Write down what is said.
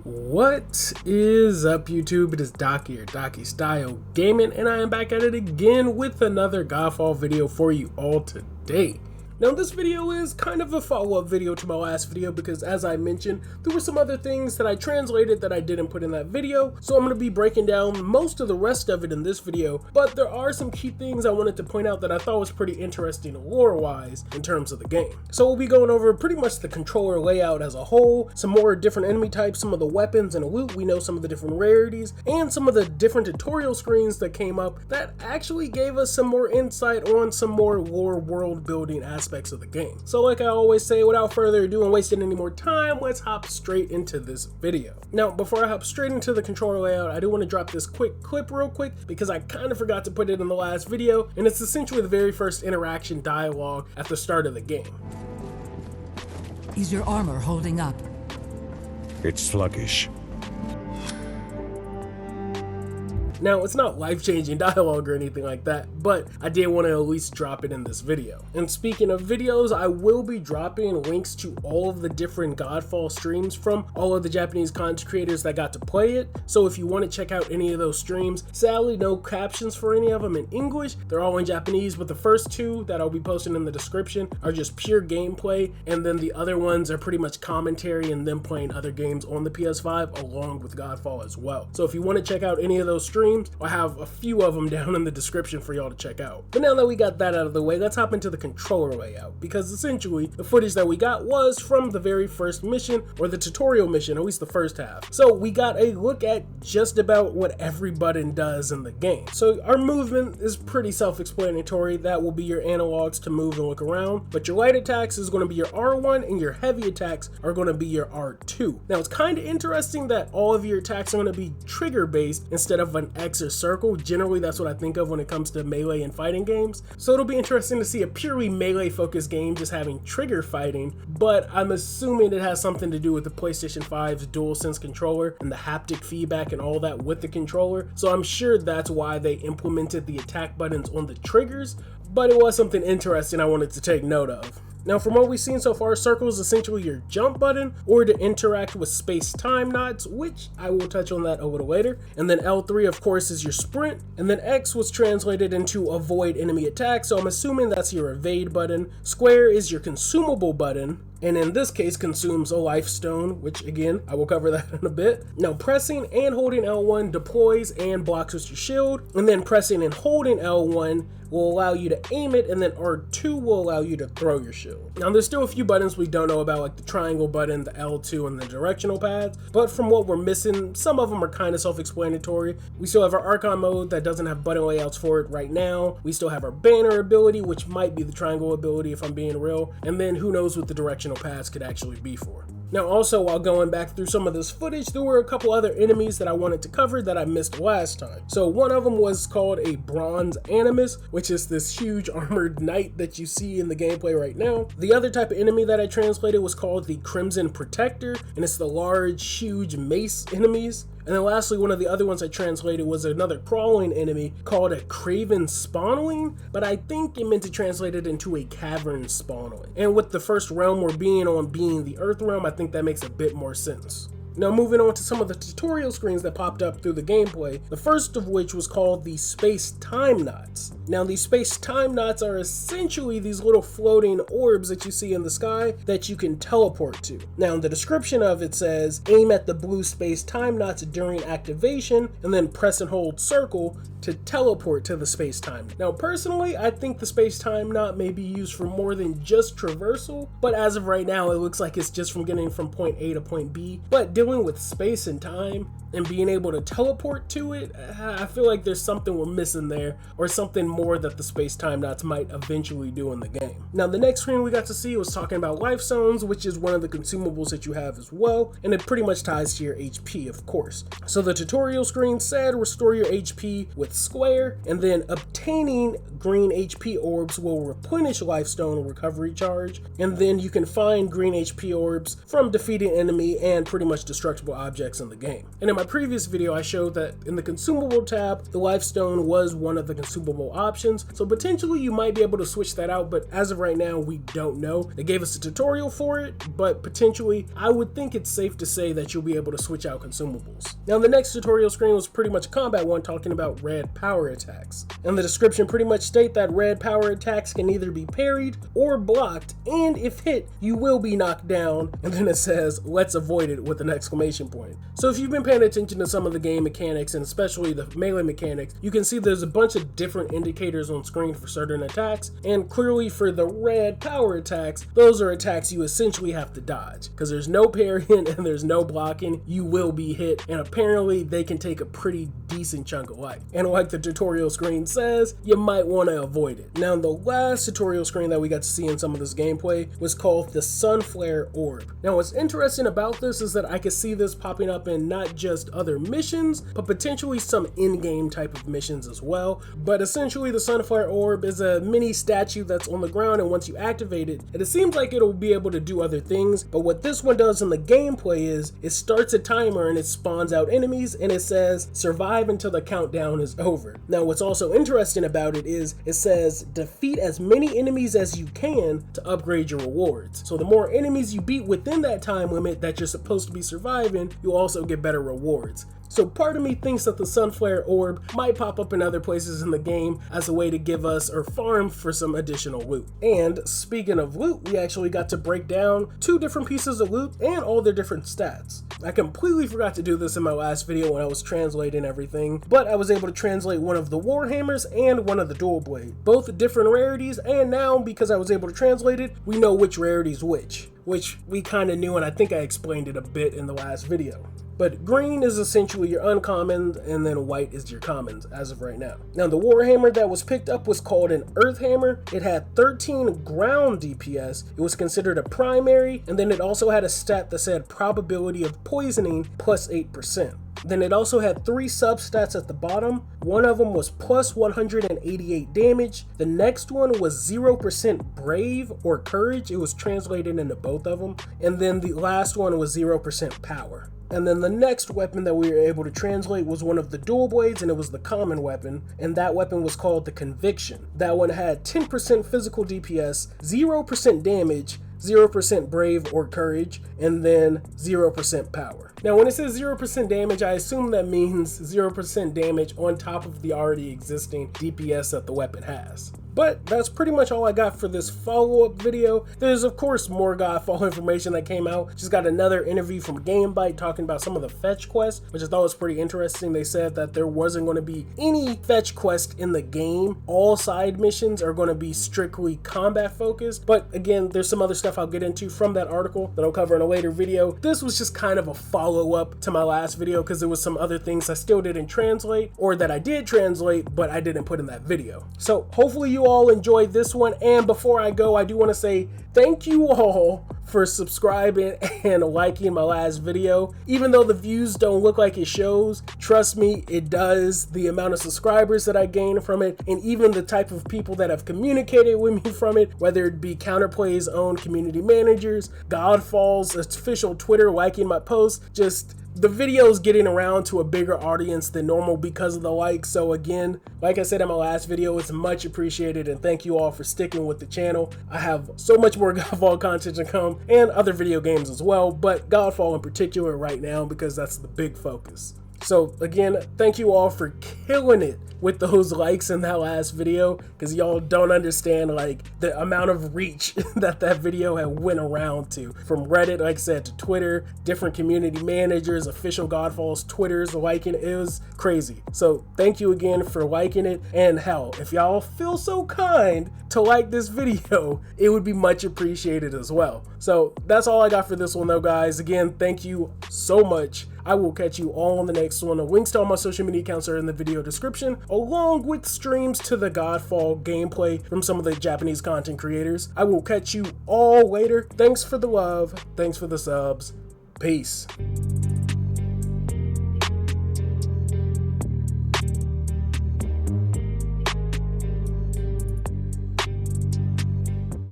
What is up, YouTube? It is Doc here, Docky Style Gaming, and I am back at it again with another GodFall video for you all today. Now, this video is kind of a follow-up video to my last video because, as I mentioned, there were some other things that I translated that I didn't put in that video, so I'm going to be breaking down most of the rest of it in this video, but there are some key things I wanted to point out that I thought was pretty interesting lore-wise in terms of the game. So we'll be going over pretty much the controller layout as a whole, some more different enemy types, some of the weapons and loot, we know some of the different rarities, and some of the different tutorial screens that came up that actually gave us some more insight on some more lore world building aspects of the game. So like I always say, without further ado and wasting any more time, let's hop straight into this video. Now, before I hop straight into the controller layout, I do want to drop this quick clip real quick because I kind of forgot to put it in the last video, and it's essentially the very first interaction dialogue at the start of the game. Is your armor holding up? It's sluggish. Now, it's not life-changing dialogue or anything like that, but I did want to at least drop it in this video. And speaking of videos, I will be dropping links to all of the different GodFall streams from all of the Japanese content creators that got to play it. So if you want to check out any of those streams, sadly no captions for any of them in English. They're all in Japanese, but the first two that I'll be posting in the description are just pure gameplay, and then the other ones are pretty much commentary and them playing other games on the PS5 along with GodFall as well. So if you want to check out any of those streams, I have a few of them down in the description for y'all to check out. But now that we got that out of the way, let's hop into the controller layout, because essentially the footage that we got was from the very first mission, or the tutorial mission, at least the first half. So we got a look at just about what every button does in the game. So our movement is pretty self-explanatory. That will be your analogs to move and look around, but your light attacks is going to be your R1 and your heavy attacks are going to be your R2. Now it's kind of interesting that all of your attacks are going to be trigger based instead of an X or circle. Generally that's what I think of when it comes to melee and fighting games, so it'll be interesting to see a purely melee focused game just having trigger fighting, but I'm assuming it has something to do with the PlayStation 5's DualSense controller and the haptic feedback and all that with the controller, so I'm sure that's why they implemented the attack buttons on the triggers, but it was something interesting I wanted to take note of. Now, from what we've seen so far, circle is essentially your jump button or to interact with space-time knots, which I will touch on that a little later. And then L3, of course, is your sprint. And then X was translated into avoid enemy attacks, so I'm assuming that's your evade button. Square is your consumable button, and in this case consumes a life stone, which again I will cover that in a bit. Now, pressing and holding L1 deploys and blocks with your shield, and then pressing and holding L1 will allow you to aim it, and then R2 will allow you to throw your shield. Now there's still a few buttons we don't know about, like the triangle button, the L2, and the directional pads, but from what we're missing, some of them are kind of self-explanatory. We still have our Archon mode that doesn't have button layouts for it right now. We still have our banner ability, which might be the triangle ability if I'm being real, and then who knows what the directional pads could actually be for. Now also, while going back through some of this footage, there were a couple other enemies that I wanted to cover that I missed last time. So one of them was called a Bronze Animus, which is this huge armored knight that you see in the gameplay right now. The other type of enemy that I translated was called the Crimson Protector, and it's the large, huge mace enemies. And then lastly, one of the other ones I translated was another crawling enemy called a Craven Spawnling, but I think it meant to translate it into a Cavern Spawnling. And with the first realm we're being the Earth realm, I think that makes a bit more sense. Now moving on to some of the tutorial screens that popped up through the gameplay, the first of which was called the Space-Time Knots. Now these Space-Time Knots are essentially these little floating orbs that you see in the sky that you can teleport to. Now in the description of it says, aim at the blue Space-Time Knots during activation and then press and hold circle to teleport to the space-time. Now personally, I think the space-time knot may be used for more than just traversal, but as of right now it looks like it's just from getting from point A to point B. But dealing with space and time and being able to teleport to it, I feel like there's something we're missing there, or something more that the space-time knots might eventually do in the game. Now the next screen we got to see was talking about life zones, which is one of the consumables that you have as well, and it pretty much ties to your HP, of course. So the tutorial screen said restore your HP with square, and then obtaining green HP orbs will replenish lifestone recovery charge, and then you can find green HP orbs from defeating enemy and pretty much non-destructible objects in the game. And in my previous video, I showed that in the consumable tab, the lifestone was one of the consumable options, so potentially you might be able to switch that out, but as of right now, we don't know. They gave us a tutorial for it, but potentially, I would think it's safe to say that you'll be able to switch out consumables. Now, the next tutorial screen was pretty much a combat one talking about red power attacks. And the description pretty much state that red power attacks can either be parried or blocked, and if hit, you will be knocked down, and then it says, let's avoid it with an exclamation point. So if you've been paying attention to some of the game mechanics, and especially the melee mechanics, you can see there's a bunch of different indicators on screen for certain attacks, and clearly for the red power attacks, those are attacks you essentially have to dodge, because there's no parrying and there's no blocking. You will be hit, and apparently they can take a pretty decent chunk of life. And like the tutorial screen says, you might want to avoid it. Now, the last tutorial screen that we got to see in some of this gameplay was called the Flare Orb. Now, what's interesting about this is that I could see this popping up in not just other missions, but potentially some in-game type of missions as well. But essentially, the Flare Orb is a mini statue that's on the ground, and once you activate it, it seems like it'll be able to do other things. But what this one does in the gameplay is it starts a timer and it spawns out enemies, and it says survive until the countdown is over. Now, what's also interesting about it is it says defeat as many enemies as you can to upgrade your rewards. So the more enemies you beat within that time limit that you're supposed to be surviving, you'll also get better rewards. So part of me thinks that the Flare Orb might pop up in other places in the game as a way to give us or farm for some additional loot. And speaking of loot, we actually got to break down 2 different pieces of loot and all their different stats. I completely forgot to do this in my last video when I was translating everything, but I was able to translate one of the Warhammers and one of the Dual Blade. Both different rarities, and now because I was able to translate it, we know which rarity's which we kind of knew, and I think I explained it a bit in the last video. But green is essentially your uncommons, and then white is your commons as of right now. Now, the Warhammer that was picked up was called an Earth Hammer. It had 13 ground DPS. It was considered a primary, and then it also had a stat that said probability of poisoning plus 8%. Then it also had 3 substats at the bottom. One of them was plus 188 damage. The next one was 0% brave or courage. It was translated into both of them. And then the last one was 0% power. And then the next weapon that we were able to translate was one of the dual blades, and it was the common weapon, and that weapon was called the Conviction. That one had 10% physical DPS, 0% damage, 0% brave or courage, and then 0% power. Now, when it says 0% damage, I assume that means 0% damage on top of the already existing DPS that the weapon has. But that's pretty much all I got for this follow-up video. There's of course more GodFall information that came out. Just got another interview from Gamebyte talking about some of the fetch quests, which I thought was pretty interesting. They said that there wasn't going to be any fetch quest in the game. All side missions are going to be strictly combat focused. But again, there's some other stuff I'll get into from that article that I'll cover in a later video. This was just kind of a follow-up to my last video because there was some other things I still didn't translate, or that I did translate but I didn't put in that video. So hopefully you all enjoyed this one, and before I go, I do want to say thank you all for subscribing and liking my last video. Even though the views don't look like it shows, trust me, it does. The amount of subscribers that I gain from it, and even the type of people that have communicated with me from it, whether it be Counterplay's own community managers, GodFall's official Twitter liking my posts, just the video's getting around to a bigger audience than normal because of the likes. So again, like I said in my last video, it's much appreciated, and thank you all for sticking with the channel. I have so much more GodFall content to come, and other video games as well, but GodFall in particular right now because that's the big focus. So again, thank you all for killing it with those likes in that last video, because y'all don't understand like the amount of reach that video had went around to, from Reddit, like I said, to Twitter, different community managers, official GodFall's Twitters liking it. It was crazy. So thank you again for liking it, and hell, if y'all feel so kind to like this video, it would be much appreciated as well. So that's all I got for this one though, guys. Again, thank you so much. I will catch you all on the next one. The links to all my social media accounts are in the video description, along with streams to the GodFall gameplay from some of the Japanese content creators. I will catch you all later. Thanks for the love. Thanks for the subs. Peace.